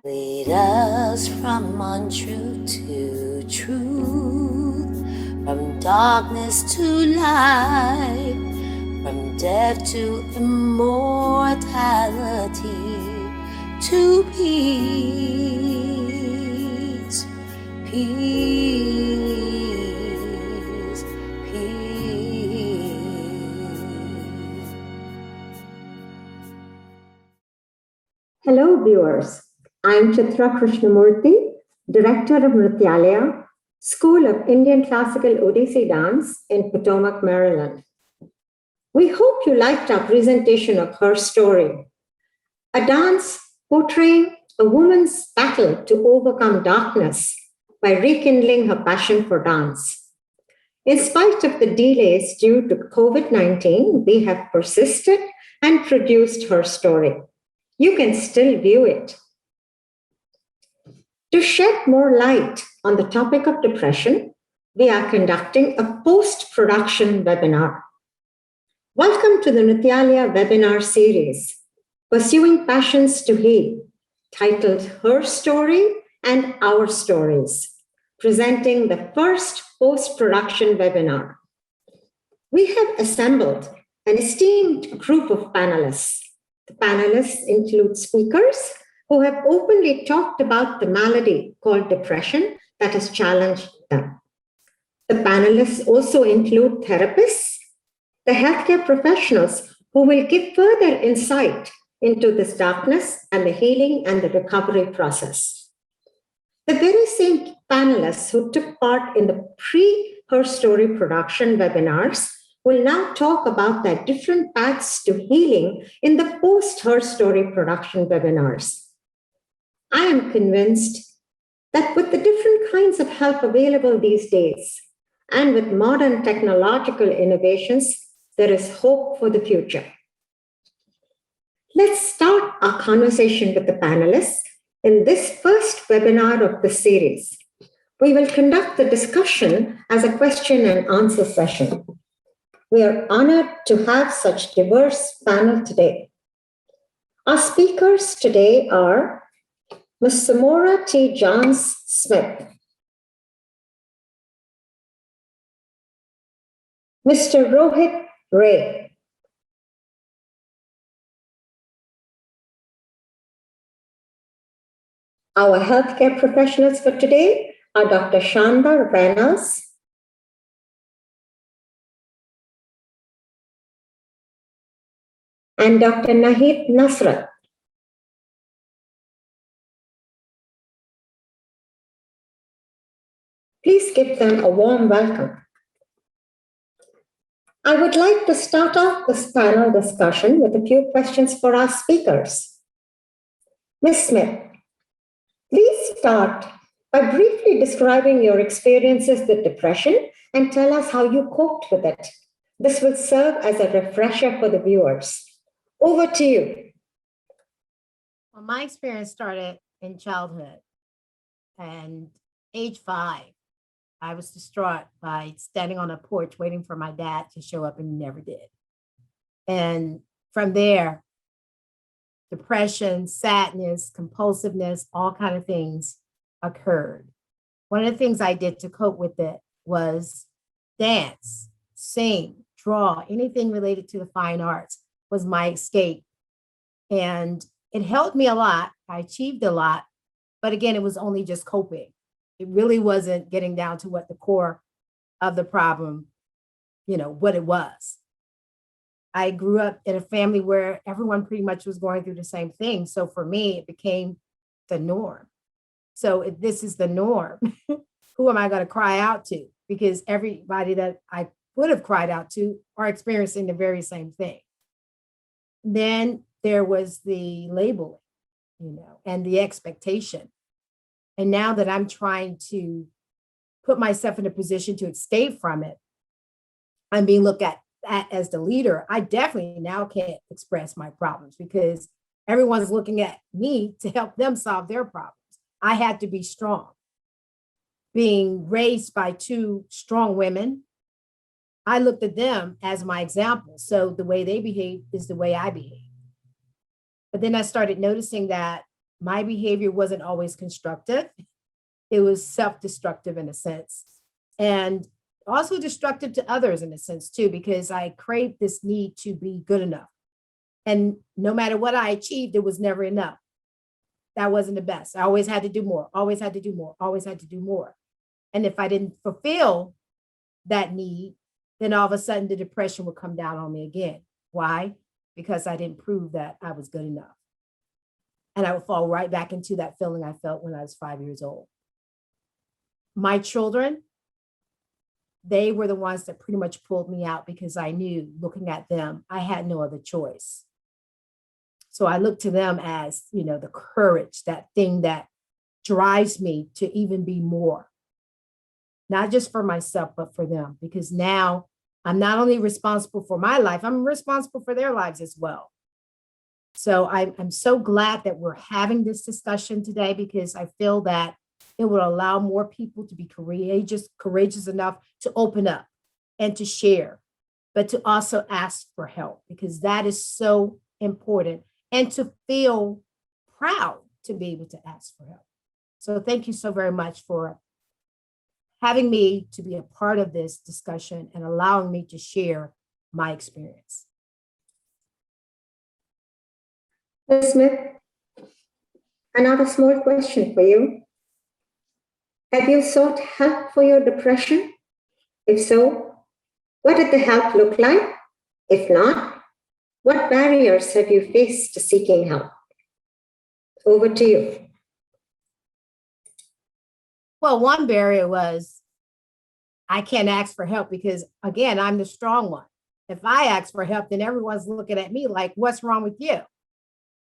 Lead us from untruth to truth, from darkness to light, from death to immortality, to peace, peace, peace. Hello, viewers. I'm Chitra Krishnamurthy, Director of Nrityalaya, School of Indian Classical Odissi Dance in Potomac, Maryland. We hope you liked our presentation of HERstory, a dance portraying a woman's battle to overcome darkness by rekindling her passion for dance. In spite of the delays due to COVID-19, we have persisted and produced HERstory. You can still view it. To shed more light on the topic of depression, we are conducting a post-production webinar. Welcome to the Nrityalaya webinar series, Pursuing Passions to Heal, titled HERstory and Our Stories, presenting the first post-production webinar. We have assembled an esteemed group of panelists. The panelists include speakers who have openly talked about the malady called depression that has challenged them. The panelists also include therapists, the healthcare professionals who will give further insight into this darkness and the healing and the recovery process. The very same panelists who took part in the pre-HERstory production webinars will now talk about their different paths to healing in the post-HERstory production webinars. I am convinced that with the different kinds of help available these days and with modern technological innovations, there is hope for the future. Let's start our conversation with the panelists in this first webinar of the series. We will conduct the discussion as a question and answer session. We are honored to have such diverse panel today. Our speakers today are Ms. Semora T. Johns-Smith, Mr. Rohit Ray, our healthcare professionals for today are Dr. Shanda Reynolds, and Dr. Nahid Nasrat. Please give them a warm welcome. I would like to start off this panel discussion with a few questions for our speakers. Ms. Smith, please start by briefly describing your experiences with depression and tell us how you coped with it. This will serve as a refresher for the viewers. Over to you. Well, my experience started in childhood, and age 5. I was distraught by standing on a porch waiting for my dad to show up, and he never did. And from there, depression, sadness, compulsiveness, all kind of things occurred. One of the things I did to cope with it was dance, sing, draw, anything related to the fine arts was my escape. And it helped me a lot. I achieved a lot, but again, it was only just coping. It really wasn't getting down to what the core of the problem, what it was. I grew up in a family where everyone pretty much was going through the same thing. So for me, it became the norm. So if this is the norm, who am I going to cry out to? Because everybody that I would have cried out to are experiencing the very same thing. Then there was the labeling, and the expectation. And now that I'm trying to put myself in a position to escape from it, I'm being looked at as the leader. I definitely now can't express my problems because everyone's looking at me to help them solve their problems. I had to be strong. Being raised by 2 strong women, I looked at them as my example. So the way they behave is the way I behave. But then I started noticing that my behavior wasn't always constructive. It was self-destructive in a sense, and also destructive to others in a sense too, because I craved this need to be good enough. And no matter what I achieved, it was never enough. That wasn't the best. I always had to do more, always had to do more, always had to do more. And if I didn't fulfill that need, then all of a sudden the depression would come down on me again. Why? Because I didn't prove that I was good enough. And I would fall right back into that feeling I felt when I was 5 years old. My children, they were the ones that pretty much pulled me out because I knew, looking at them, I had no other choice. So I look to them as, the courage, that thing that drives me to even be more, not just for myself, but for them, because now I'm not only responsible for my life, I'm responsible for their lives as well. So I'm so glad that we're having this discussion today, because I feel that it will allow more people to be courageous enough to open up and to share, but to also ask for help, because that is so important, and to feel proud to be able to ask for help. So thank you so very much for having me to be a part of this discussion and allowing me to share my experience. Ms. Smith, another small question for you. Have you sought help for your depression? If so, what did the help look like? If not, what barriers have you faced to seeking help? Over to you. Well, one barrier was I can't ask for help because, again, I'm the strong one. If I ask for help, then everyone's looking at me like, what's wrong with you?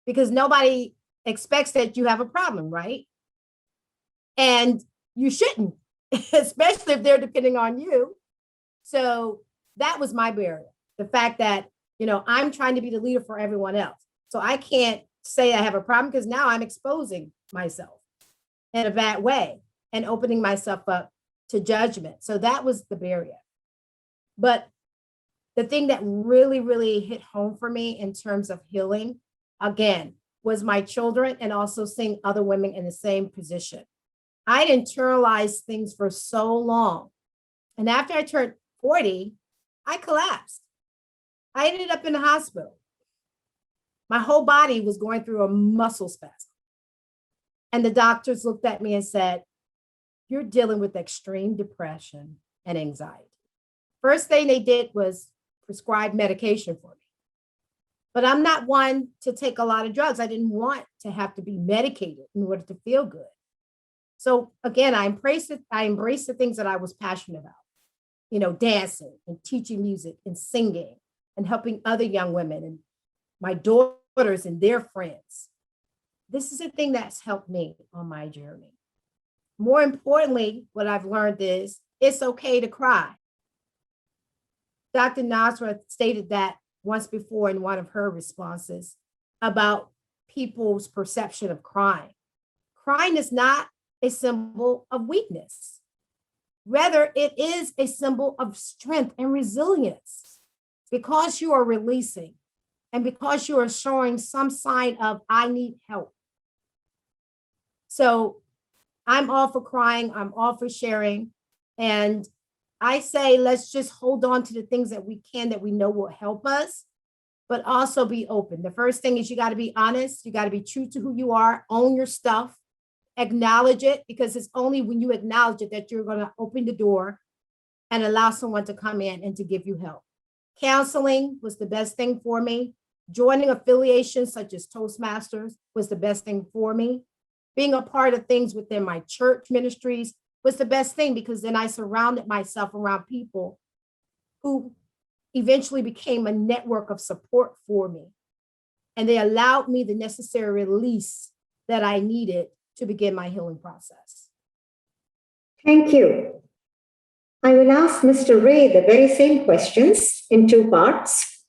Because nobody expects that you have a problem, right? And you shouldn't, especially if they're depending on you. So that was my barrier. The fact that, I'm trying to be the leader for everyone else. So I can't say I have a problem, because now I'm exposing myself in a bad way and opening myself up to judgment. So that was the barrier. But the thing that really, really hit home for me in terms of healing, again, was my children, and also seeing other women in the same position. I'd internalized things for so long. And after I turned 40, I collapsed. I ended up in the hospital. My whole body was going through a muscle spasm. And the doctors looked at me and said, you're dealing with extreme depression and anxiety. First thing they did was prescribe medication for me. But I'm not one to take a lot of drugs. I didn't want to have to be medicated in order to feel good. So again, I embraced the things that I was passionate about, dancing and teaching music and singing and helping other young women and my daughters and their friends. This is a thing that's helped me on my journey. More importantly, what I've learned is it's okay to cry. Dr. Nasra stated that once before in one of her responses about people's perception of crying. Crying is not a symbol of weakness. Rather, it is a symbol of strength and resilience, because you are releasing and because you are showing some sign of, I need help. So I'm all for crying. I'm all for sharing. And I say, let's just hold on to the things that we can, that we know will help us, but also be open. The first thing is you got to be honest. You got to be true to who you are, own your stuff, acknowledge it, because it's only when you acknowledge it that you're going to open the door and allow someone to come in and to give you help. Counseling was the best thing for me. Joining affiliations such as Toastmasters was the best thing for me. Being a part of things within my church ministries was the best thing, because then I surrounded myself around people who eventually became a network of support for me. And they allowed me the necessary release that I needed to begin my healing process. Thank you. I will ask Mr. Ray the very same questions in two parts.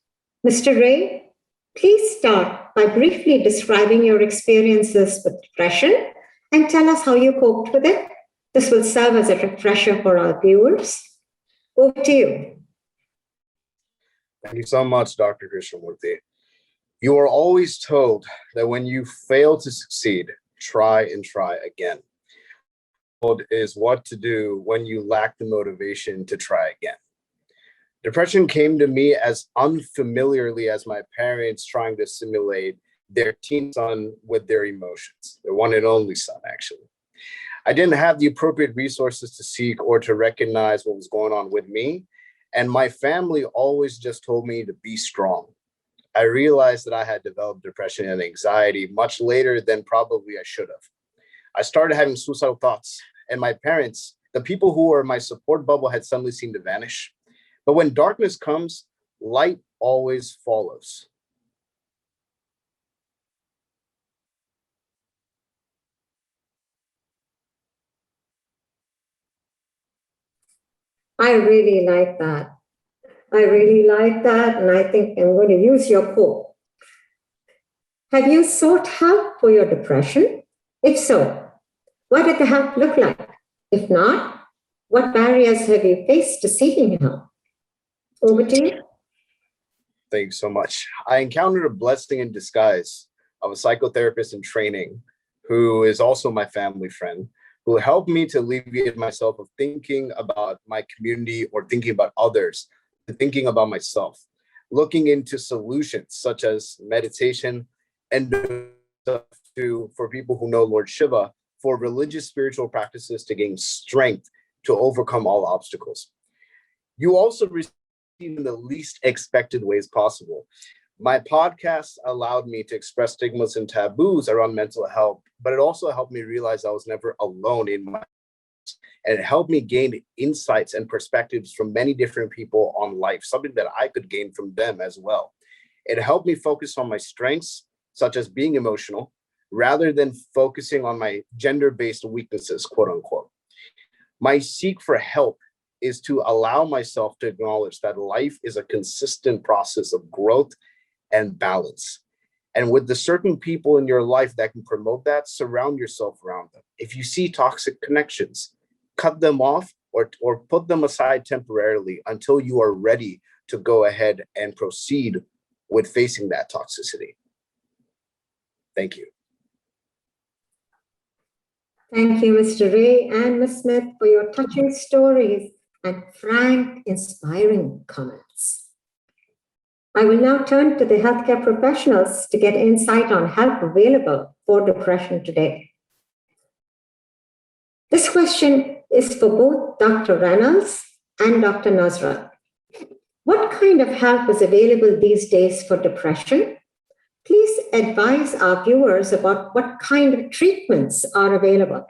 Mr. Ray, please start by briefly describing your experiences with depression and tell us how you coped with it. This will serve as a refresher for our viewers. Over to you. Thank you so much, Dr. Krishnamurthy. You are always told that when you fail to succeed, try and try again. Is what to do when you lack the motivation to try again. Depression came to me as unfamiliarly as my parents trying to simulate their teen son with their emotions, their one and only son, actually. I didn't have the appropriate resources to seek or to recognize what was going on with me. And my family always just told me to be strong. I realized that I had developed depression and anxiety much later than probably I should have. I started having suicidal thoughts, and my parents, the people who were my support bubble, had suddenly seemed to vanish. But when darkness comes, light always follows. I really like that. I really like that. And I think I'm going to use your quote. Have you sought help for your depression? If so, what did the help look like? If not, what barriers have you faced to seeking help? Over to you. Thank you so much. I encountered a blessing in disguise of a psychotherapist in training who is also my family friend, who helped me to alleviate myself of thinking about my community or thinking about others, and thinking about myself, looking into solutions such as meditation and for people who know Lord Shiva, for religious spiritual practices to gain strength to overcome all obstacles. You also receive in the least expected ways possible. My podcast allowed me to express stigmas and taboos around mental health, but it also helped me realize I was never alone in my, and it helped me gain insights and perspectives from many different people on life, something that I could gain from them as well. It helped me focus on my strengths, such as being emotional, rather than focusing on my gender-based weaknesses, quote unquote. My seek for help is to allow myself to acknowledge that life is a consistent process of growth and balance. And with the certain people in your life that can promote that, surround yourself around them. If you see toxic connections, cut them off or put them aside temporarily until you are ready to go ahead and proceed with facing that toxicity. Thank you. Thank you, Mr. Ray and Ms. Smith, for your touching stories and frank, inspiring comments. I will now turn to the healthcare professionals to get insight on help available for depression today. This question is for both Dr. Reynolds and Dr. Nasrat. What kind of help is available these days for depression? Please advise our viewers about what kind of treatments are available.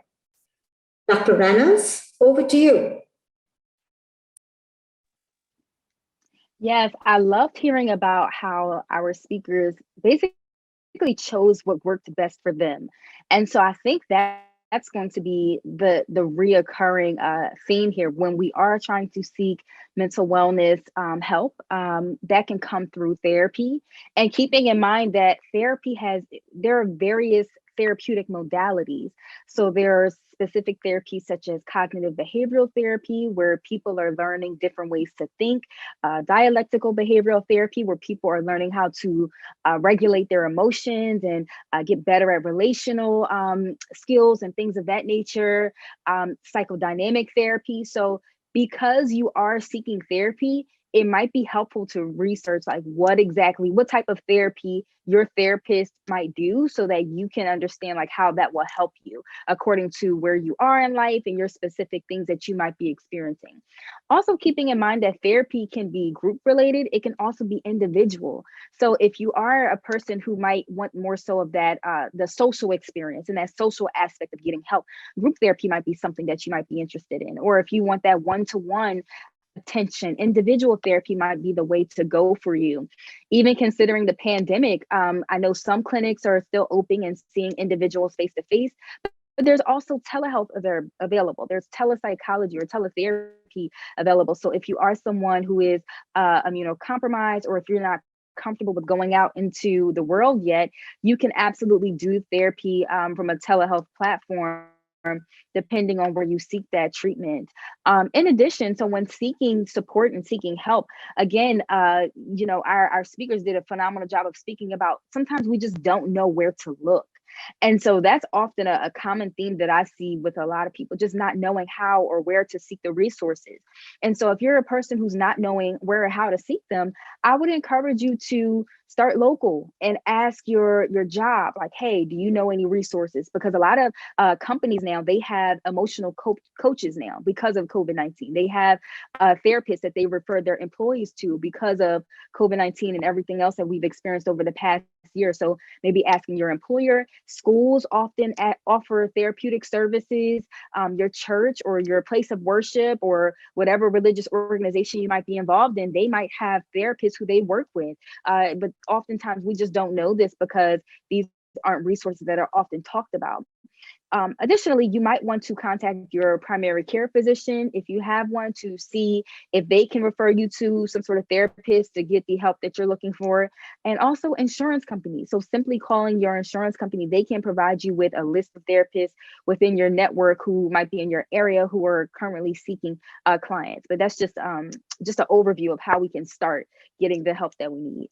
Dr. Reynolds, over to you. Yes, I loved hearing about how our speakers basically chose what worked best for them. And so I think that's going to be the reoccurring theme here when we are trying to seek mental wellness help that can come through therapy, and keeping in mind that there are various therapeutic modalities. So there are specific therapies such as cognitive behavioral therapy, where people are learning different ways to think, dialectical behavioral therapy, where people are learning how to regulate their emotions and get better at relational skills and things of that nature, psychodynamic therapy. So because you are seeking therapy, it might be helpful to research like what type of therapy your therapist might do, so that you can understand like how that will help you according to where you are in life and your specific things that you might be experiencing. Also keeping in mind that therapy can be group related, it can also be individual. So if you are a person who might want more so of that, the social experience and that social aspect of getting help, group therapy might be something that you might be interested in. Or if you want that one-to-one attention, individual therapy might be the way to go for you. Even considering the pandemic, I know some clinics are still open and seeing individuals face to face, but there's also telehealth available. There's telepsychology or teletherapy available. So if you are someone who is immunocompromised, or if you're not comfortable with going out into the world yet, you can absolutely do therapy from a telehealth platform depending on where you seek that treatment. In addition, so when seeking support and seeking help, again, our speakers did a phenomenal job of speaking about sometimes we just don't know where to look. And so that's often a common theme that I see with a lot of people, just not knowing how or where to seek the resources. And so if you're a person who's not knowing where or how to seek them, I would encourage you to start local and ask your job, like, hey, do you know any resources? Because a lot of companies now, they have emotional coaches now because of COVID-19. They have therapists that they refer their employees to because of COVID-19 and everything else that we've experienced over the past year. So maybe asking your employer. Schools often offer therapeutic services. Your church or your place of worship or whatever religious organization you might be involved in, they might have therapists who they work with. But oftentimes we just don't know this because these aren't resources that are often talked about. Additionally, you might want to contact your primary care physician if you have one to see if they can refer you to some sort of therapist to get the help that you're looking for. And also insurance companies. So simply calling your insurance company, they can provide you with a list of therapists within your network who might be in your area who are currently seeking clients. But that's just an overview of how we can start getting the help that we need.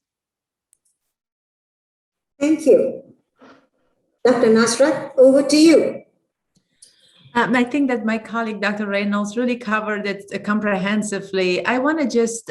Thank you. Dr. Nasrat, over to you. I think that my colleague, Dr. Reynolds, really covered it comprehensively. I want to just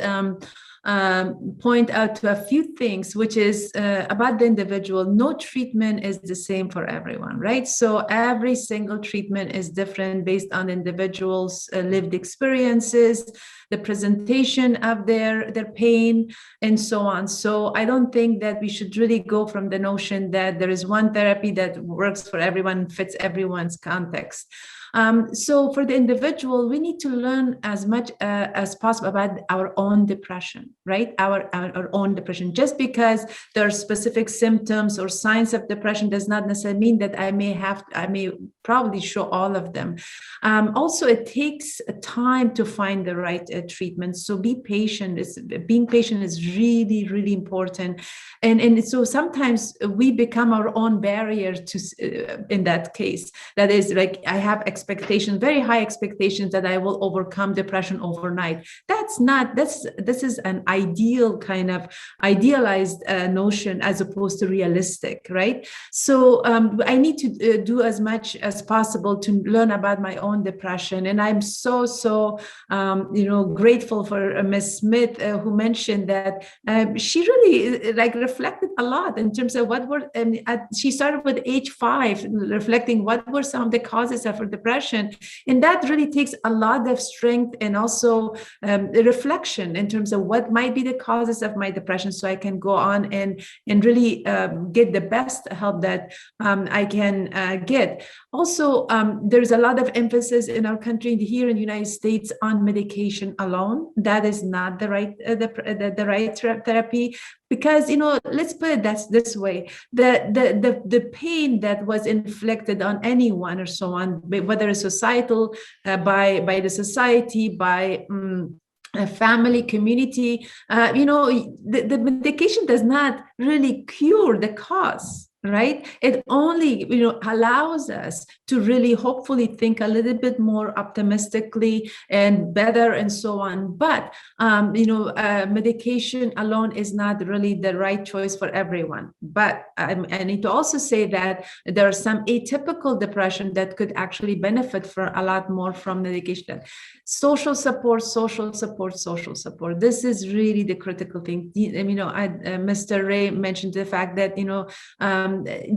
point out to a few things, which is about the individual. No treatment is the same for everyone, right? So every single treatment is different based on individuals' lived experiences, the presentation of their pain, and so on. So I don't think that we should really go from the notion that there is one therapy that works for everyone, fits everyone's context. So for the individual, we need to learn as much as possible about our own depression, right? Our own depression. Just because there are specific symptoms or signs of depression does not necessarily mean that I may probably show all of them. Also, it takes time to find the right treatment. So be patient. Being patient is really, really important. And so sometimes we become our own barrier to in that case. That is, like, I have expectations, very high expectations that I will overcome depression overnight. This is an idealized notion as opposed to realistic, right? So I need to do as much as possible to learn about my own depression. And I'm so grateful for Ms. Smith, who mentioned that she really reflected a lot in terms of she started with age 5, reflecting what were some of the causes of her depression. And that really takes a lot of strength and also reflection in terms of what might be the causes of my depression, so I can go on and really get the best help that I can get. Also, there's a lot of emphasis in our country here in the United States on medication alone. That is not the right therapy. Because, let's put it this way, the pain that was inflicted on anyone or so on, whether it's societal, by the society, by a family, community, the medication does not really cure the cause. Right? It only, allows us to really hopefully think a little bit more optimistically and better and so on. But, medication alone is not really the right choice for everyone. But I need to also say that there are some atypical depression that could actually benefit for a lot more from medication. Social support. This is really the critical thing. Mr. Ray mentioned the fact that,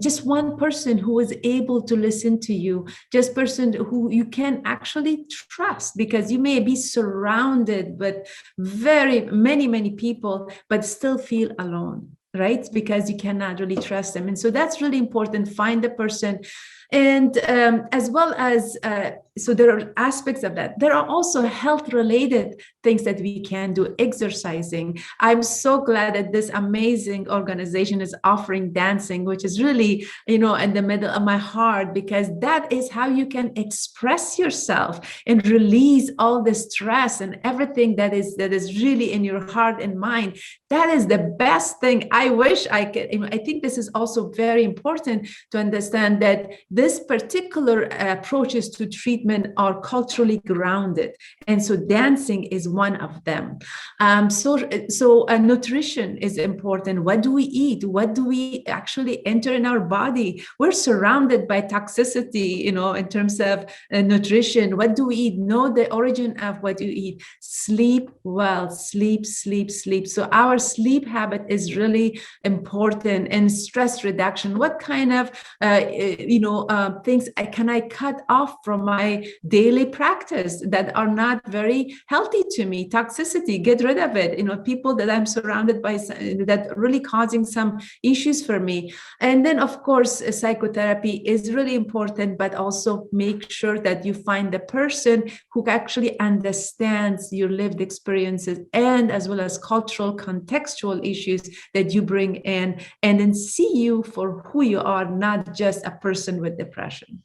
just one person who is able to listen to you, just person who you can actually trust, because you may be surrounded with many people, but still feel alone, right? Because you cannot really trust them. And so that's really important. Find the person. And as well as so there are aspects of that. There are also health related things that we can do, exercising. I'm so glad that this amazing organization is offering dancing, which is really, in the middle of my heart, because that is how you can express yourself and release all the stress and everything that is really in your heart and mind. That is the best thing. I wish I could. I think this is also very important to understand that this particular approaches to treatment are culturally grounded, and so dancing is one of them. So nutrition is important. What do we eat? What do we actually enter in our body? We're surrounded by toxicity, in terms of nutrition. What do we eat? Know the origin of what you eat. Sleep well. Sleep. So our sleep habit is really important, and stress reduction. What kind of things can I cut off from my daily practice that are not very healthy to me? Toxicity, get rid of it. People that I'm surrounded by that really causing some issues for me. And then, of course, psychotherapy is really important, but also make sure that you find the person who actually understands your lived experiences, and as well as cultural, contextual issues that you bring in, and then see you for who you are, not just a person with depression.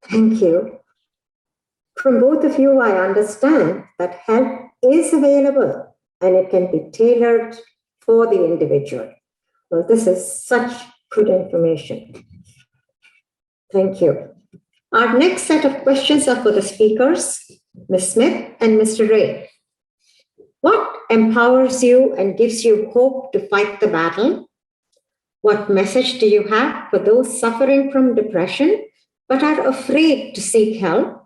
Thank you. From both of you, I understand that help is available and it can be tailored for the individual. Well, this is such good information. Thank you. Our next set of questions are for the speakers, Ms. Smith and Mr. Ray. What empowers you and gives you hope to fight the battle? What message do you have for those suffering from depression but are afraid to seek help?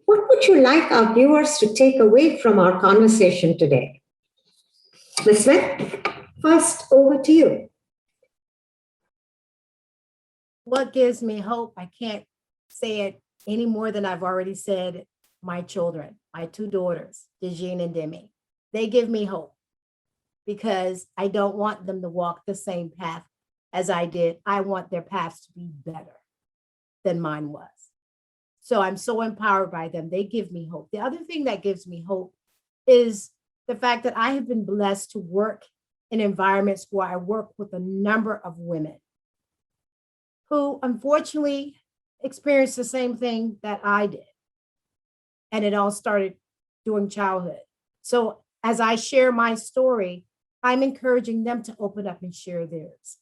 What would you like our viewers to take away from our conversation today? Ms. Smith, first over to you. What gives me hope? I can't say it any more than I've already said. My children, my two daughters, Dejine and Demi, they give me hope because I don't want them to walk the same path as I did. I want their paths to be better than mine was. So I'm so empowered by them. They give me hope. The other thing that gives me hope is the fact that I have been blessed to work in environments where I work with a number of women who unfortunately experienced the same thing that I did. And it all started during childhood. So as I share my story, I'm encouraging them to open up and share theirs.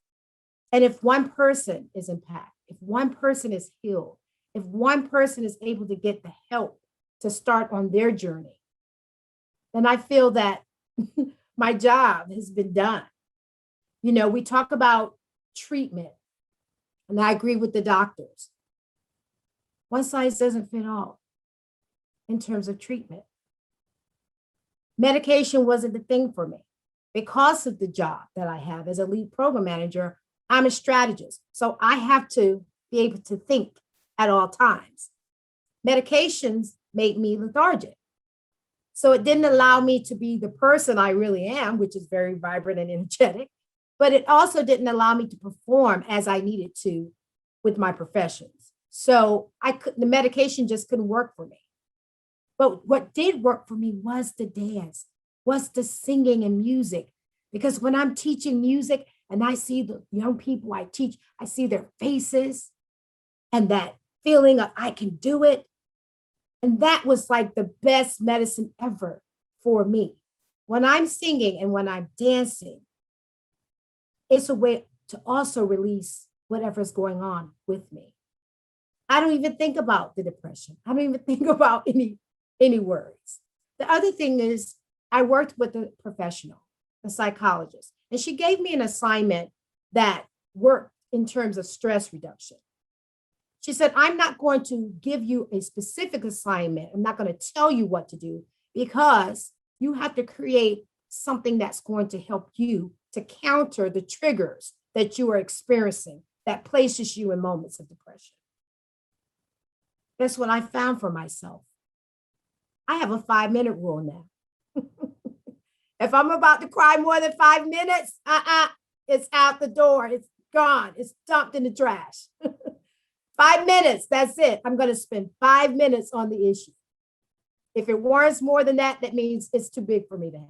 And if one person is impacted, if one person is healed, if one person is able to get the help to start on their journey, then I feel that my job has been done. We talk about treatment, and I agree with the doctors. One size doesn't fit all in terms of treatment. Medication wasn't the thing for me. Because of the job that I have as a lead program manager, I'm a strategist. So I have to be able to think at all times. Medications made me lethargic. So it didn't allow me to be the person I really am, which is very vibrant and energetic, but it also didn't allow me to perform as I needed to with my professions. So the medication just couldn't work for me. But what did work for me was the dance, was the singing and music. Because when I'm teaching music and I see the young people I teach, I see their faces and that feeling of I can do it. And that was like the best medicine ever for me. When I'm singing and when I'm dancing, it's a way to also release whatever's going on with me. I don't even think about the depression. I don't even think about any worries. The other thing is I worked with a professional, a psychologist, and she gave me an assignment that worked in terms of stress reduction. She said, I'm not going to give you a specific assignment. I'm not going to tell you what to do because you have to create something that's going to help you to counter the triggers that you are experiencing that places you in moments of depression. That's what I found for myself. I have a 5-minute rule now. If I'm about to cry more than 5 minutes, it's out the door. It's gone. It's dumped in the trash. 5 minutes, that's it. I'm going to spend 5 minutes on the issue. If it warrants more than that, that means it's too big for me to have.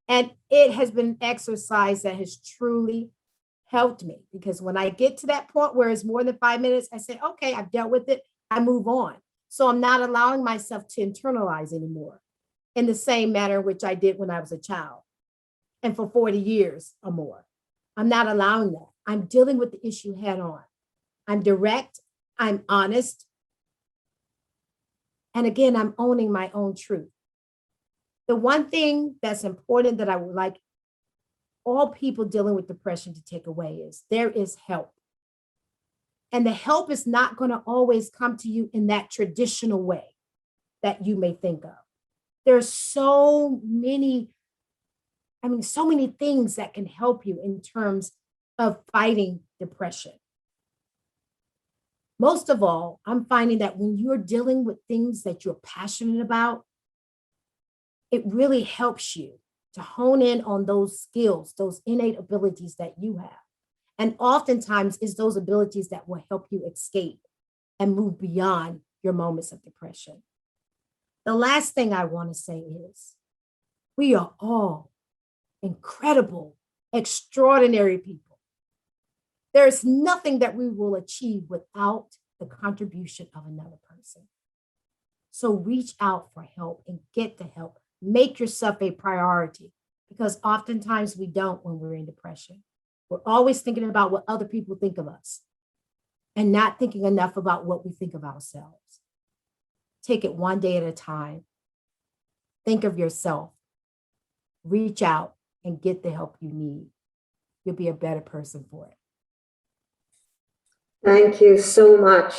And it has been an exercise that has truly helped me, because when I get to that point where it's more than 5 minutes, I say, okay, I've dealt with it. I move on. So I'm not allowing myself to internalize anymore in the same manner in which I did when I was a child and for 40 years or more. I'm not allowing that. I'm dealing with the issue head on. I'm direct. I'm honest. And again, I'm owning my own truth. The one thing that's important that I would like all people dealing with depression to take away is there is help. And the help is not going to always come to you in that traditional way that you may think of. There's so many things that can help you in terms of fighting depression. Most of all, I'm finding that when you're dealing with things that you're passionate about, it really helps you to hone in on those skills, those innate abilities that you have. And oftentimes it's those abilities that will help you escape and move beyond your moments of depression. The last thing I want to say is we are all incredible, extraordinary people. There's nothing that we will achieve without the contribution of another person. So reach out for help and get the help. Make yourself a priority, because oftentimes we don't when we're in depression. We're always thinking about what other people think of us and not thinking enough about what we think of ourselves. Take it one day at a time. Think of yourself. Reach out and get the help you need. You'll be a better person for it. Thank you so much.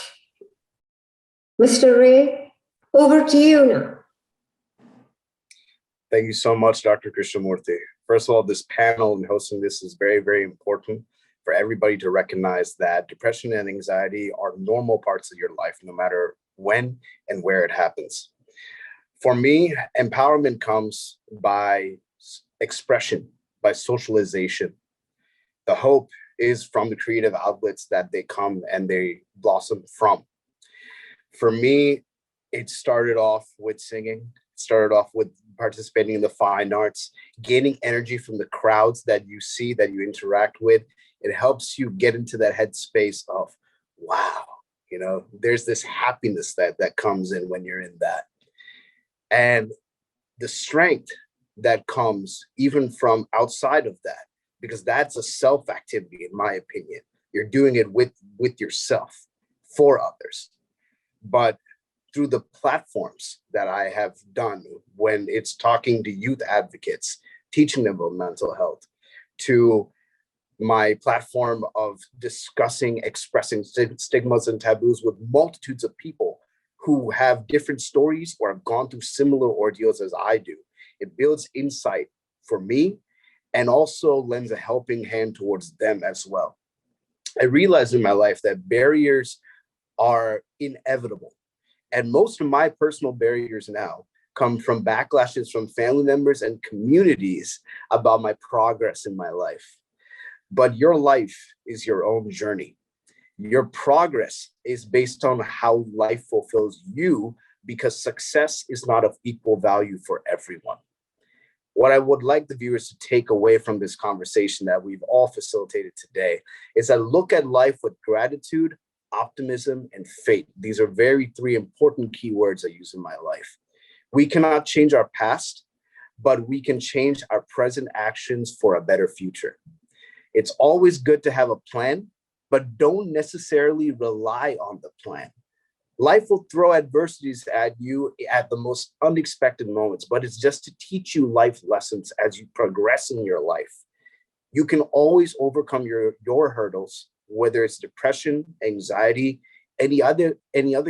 Mr. Ray, over to you now. Thank you so much, Dr. Krishnamurthy. First of all, this panel and hosting this is very, very important for everybody to recognize that depression and anxiety are normal parts of your life, no matter when and where it happens. For me, empowerment comes by expression, by socialization. The hope is from the creative outlets that they come and they blossom from. For me, it started off with singing, started off with participating in the fine arts, gaining energy from the crowds that you see, that you interact with. It helps you get into that headspace of, wow, there's this happiness that comes in when you're in that. And the strength that comes even from outside of that, because that's a self activity, in my opinion. You're doing it with yourself, for others. But through the platforms that I have done, when it's talking to youth advocates, teaching them about mental health, to my platform of discussing, expressing stigmas and taboos with multitudes of people who have different stories or have gone through similar ordeals as I do. It builds insight for me and also lends a helping hand towards them as well. I realized in my life that barriers are inevitable. And most of my personal barriers now come from backlashes from family members and communities about my progress in my life. But your life is your own journey. Your progress is based on how life fulfills you, because success is not of equal value for everyone. What I would like the viewers to take away from this conversation that we've all facilitated today is that look at life with gratitude, optimism, and faith. These are three important keywords I use in my life. We cannot change our past, but we can change our present actions for a better future. It's always good to have a plan, but don't necessarily rely on the plan. Life will throw adversities at you at the most unexpected moments, but it's just to teach you life lessons as you progress in your life. You can always overcome your hurdles, whether it's depression, anxiety, any other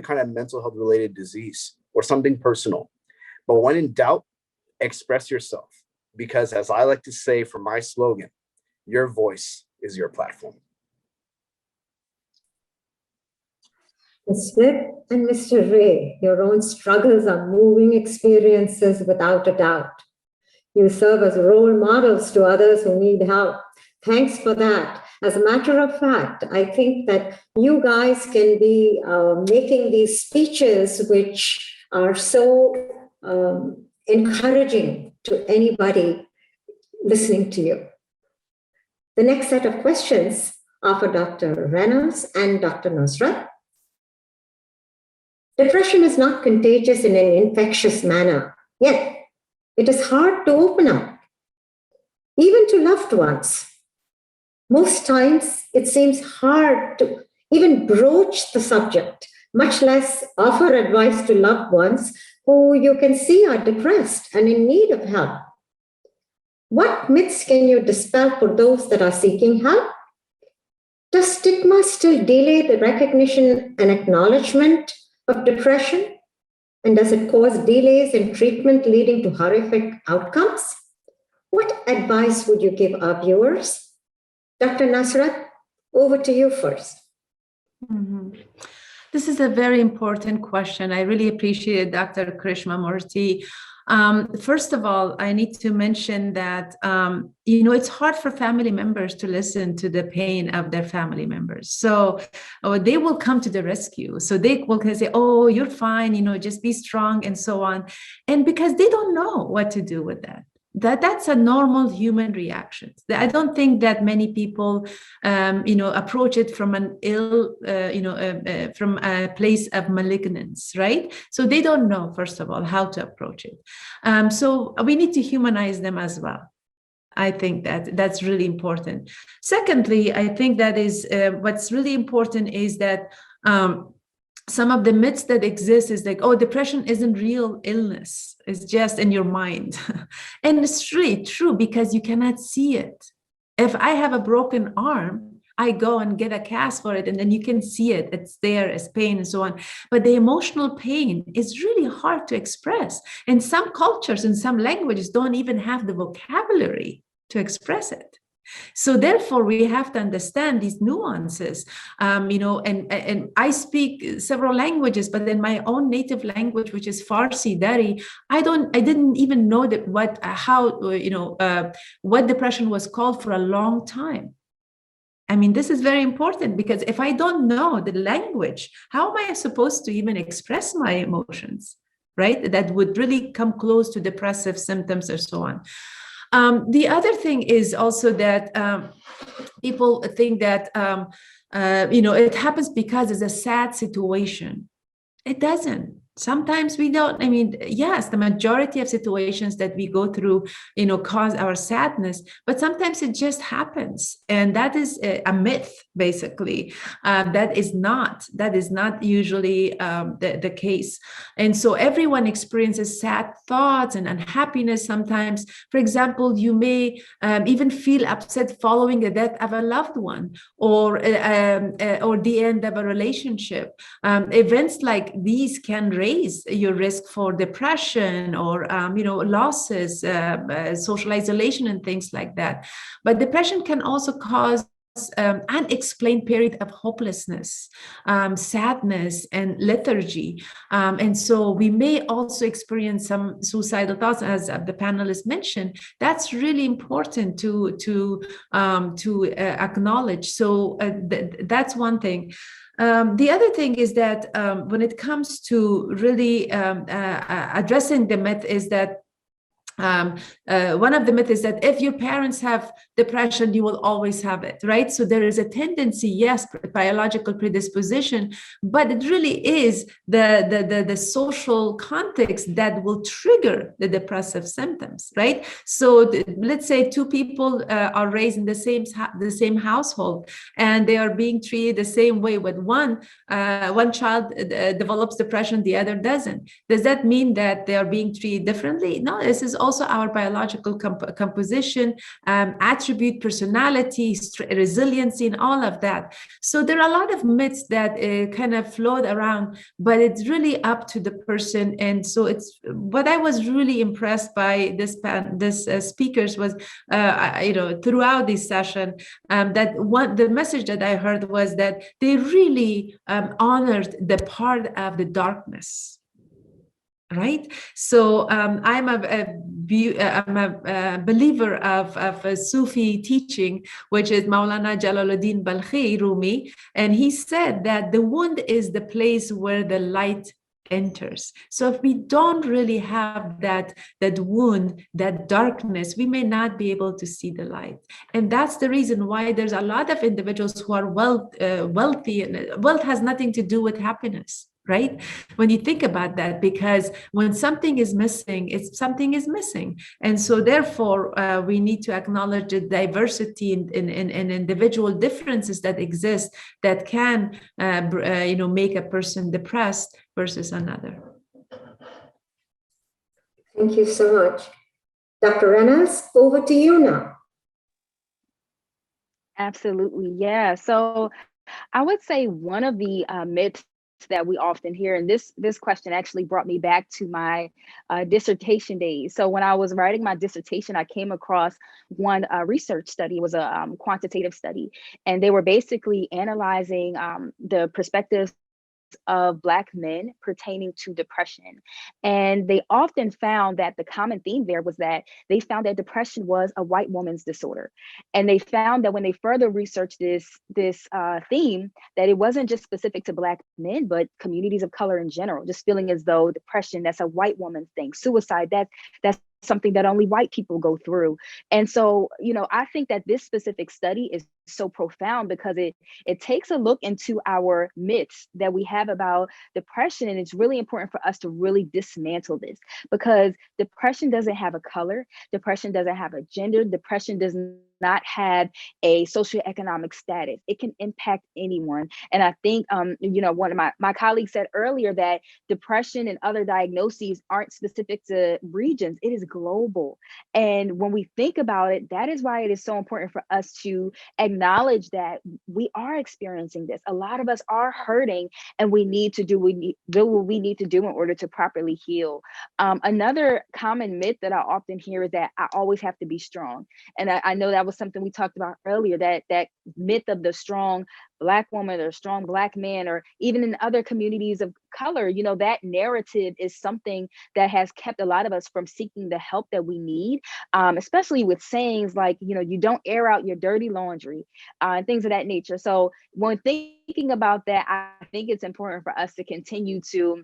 kind of mental health related disease or something personal. But when in doubt, express yourself, because as I like to say for my slogan, your voice is your platform. Ms. Smith and Mr. Ray, your own struggles are moving experiences without a doubt. You serve as role models to others who need help. Thanks for that. As a matter of fact, I think that you guys can be making these speeches which are so encouraging to anybody listening to you. The next set of questions are for Dr. Reynolds and Dr. Nusrat. Depression is not contagious in an infectious manner, yet it is hard to open up, even to loved ones. Most times it seems hard to even broach the subject, much less offer advice to loved ones who you can see are depressed and in need of help. What myths can you dispel for those that are seeking help? Does stigma still delay the recognition and acknowledgement of depression? And does it cause delays in treatment leading to horrific outcomes? What advice would you give our viewers? Dr. Nusrat, over to you first. Mm-hmm. This is a very important question. I really appreciate Dr. Krishnamurti. First of all, I need to mention that, it's hard for family members to listen to the pain of their family members. So they will come to the rescue. So they will say, oh, you're fine, just be strong and so on. And because they don't know what to do with that. That's a normal human reaction. I don't think that many people, approach it from an from a place of malignance, right? So they don't know, first of all, how to approach it. So we need to humanize them as well. I think that's really important. Secondly, I think that is what's really important is that some of the myths that exist is like, oh, depression isn't real illness. It's just in your mind. And it's really true because you cannot see it. If I have a broken arm, I go and get a cast for it, and then you can see it. It's there as pain and so on. But the emotional pain is really hard to express. And some cultures and some languages don't even have the vocabulary to express it. So therefore, we have to understand these nuances, and I speak several languages, but in my own native language, which is Farsi, Dari, I didn't even know that what depression was called for a long time. I mean, this is very important because if I don't know the language, how am I supposed to even express my emotions, right? That would really come close to depressive symptoms or so on. The other thing is also that people think that, it happens because it's a sad situation. It doesn't. Sometimes we don't. I mean, yes, the majority of situations that we go through, cause our sadness, but sometimes it just happens. And that is a myth, basically. That is not usually the case. And so everyone experiences sad thoughts and unhappiness sometimes. For example, you may even feel upset following the death of a loved one or the end of a relationship. Events like these can raise your risk for depression or losses, social isolation and things like that. But depression can also cause unexplained period of hopelessness, sadness, and lethargy. And so we may also experience some suicidal thoughts, as the panelist mentioned. That's really important to acknowledge. So that's one thing. The other thing is that when it comes to really addressing the myth is that one of the myths is that if your parents have depression, you will always have it, right? So there is a tendency, yes, biological predisposition, but it really is the social context that will trigger the depressive symptoms, right? So let's say two people are raised in the same household, and they are being treated the same way. But one child develops depression, the other doesn't. Does that mean that they are being treated differently? No, this is also our biological composition, attribute, personality, resiliency, and all of that. So there are a lot of myths that kind of float around, but it's really up to the person. And so it's what I was really impressed by this speakers was, throughout this session, that the message that I heard was that they really honored the part of the darkness. right? So I'm a believer of a Sufi teaching, which is Maulana Jalaluddin Balkhi Rumi, and he said that the wound is the place where the light enters. So if we don't really have that wound, that darkness, we may not be able to see the light. And that's the reason why there's a lot of individuals who are wealthy, and wealth has nothing to do with happiness, right? When you think about that, because when something is missing, something is missing. And so therefore, we need to acknowledge the diversity in individual differences that exist that can make a person depressed versus another. Thank you so much. Dr. Reynolds, over to you now. Absolutely. Yeah. So I would say one of the myths that we often hear, and this question actually brought me back to my dissertation days. So when I was writing my dissertation, I came across one research study. It was a quantitative study, and they were basically analyzing the perspectives of Black men pertaining to depression. And they often found that the common theme there was that they found that depression was a white woman's disorder. And they found that when they further researched this theme, that it wasn't just specific to Black men, but communities of color in general, just feeling as though depression, that's a white woman thing. Suicide, that's something that only white people go through. And so, I think that this specific study is so profound because it takes a look into our myths that we have about depression. And it's really important for us to really dismantle this, because depression doesn't have a color. Depression doesn't have a gender. Depression does not have a socioeconomic status. It can impact anyone. And I think, one of my colleagues said earlier that depression and other diagnoses aren't specific to regions. It is global. And when we think about it, that is why it is so important for us to acknowledge that we are experiencing this. A lot of us are hurting, and we need to do what we need to do in order to properly heal. Another common myth that I often hear is that I always have to be strong. And I know that was something we talked about earlier, that myth of the strong Black woman or strong Black man, or even in other communities of color, that narrative is something that has kept a lot of us from seeking the help that we need, especially with sayings like, you don't air out your dirty laundry, and things of that nature. So when thinking about that, I think it's important for us to continue to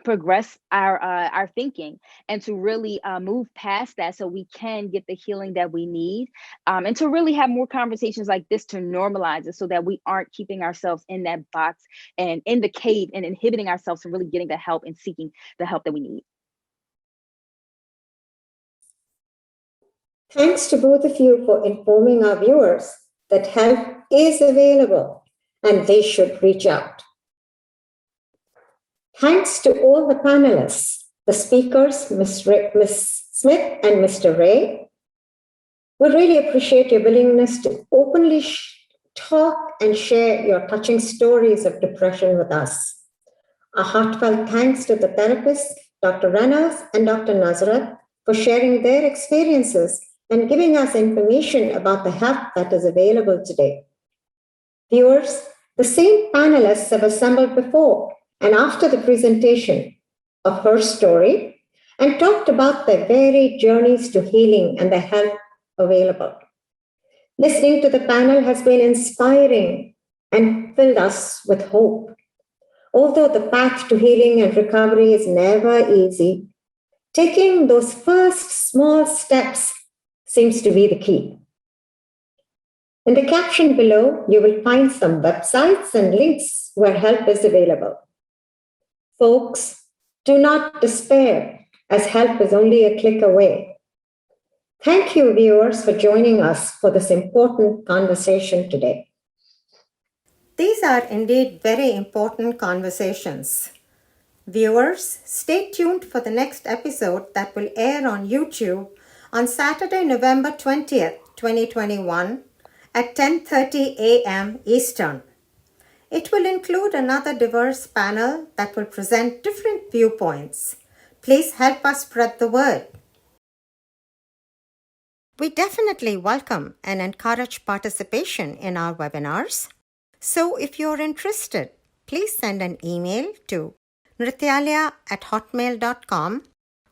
progress our thinking and to really move past that so we can get the healing that we need, and to really have more conversations like this to normalize it so that we aren't keeping ourselves in that box and in the cave and inhibiting ourselves from really getting the help and seeking the help that we need. Thanks to both of you for informing our viewers that help is available and they should reach out. Thanks to all the panelists, the speakers, Ms. Smith and Mr. Ray. We really appreciate your willingness to openly talk and share your touching stories of depression with us. A heartfelt thanks to the therapists, Dr. Reynolds and Dr. Nazrat, for sharing their experiences and giving us information about the help that is available today. Viewers, the same panelists have assembled before and after the presentation of HERstory and talked about their varied journeys to healing and the help available. Listening to the panel has been inspiring and filled us with hope. Although the path to healing and recovery is never easy, taking those first small steps seems to be the key. In the caption below, you will find some websites and links where help is available. Folks, do not despair, as help is only a click away. Thank you, viewers, for joining us for this important conversation today. These are indeed very important conversations. Viewers, stay tuned for the next episode that will air on YouTube on Saturday, November 20th, 2021 at 10:30 a.m. Eastern. It will include another diverse panel that will present different viewpoints. Please help us spread the word. We definitely welcome and encourage participation in our webinars. So if you're interested, please send an email to nrityalaya@hotmail.com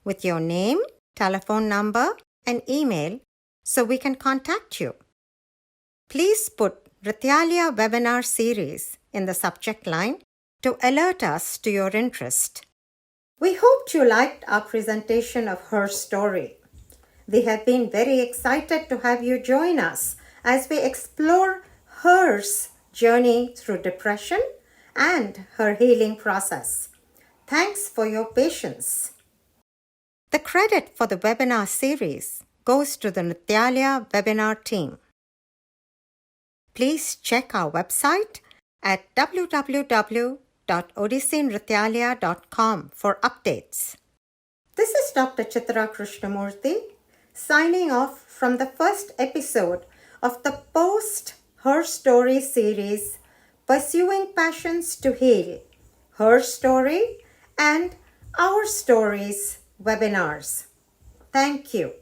with your name, telephone number, and email so we can contact you. Please put Nrityalaya Webinar Series in the subject line to alert us to your interest. We hoped you liked our presentation of HERstory. We have been very excited to have you join us as we explore HER's journey through depression and her healing process. Thanks for your patience. The credit for the webinar series goes to the Nrityalaya webinar team. Please check our website at www.odysseynrityalaya.com for updates. This is Dr. Chitra Krishnamurthy signing off from the first episode of the post-HERstory series, Pursuing Passions to Heal, HERstory and OURstories webinars. Thank you.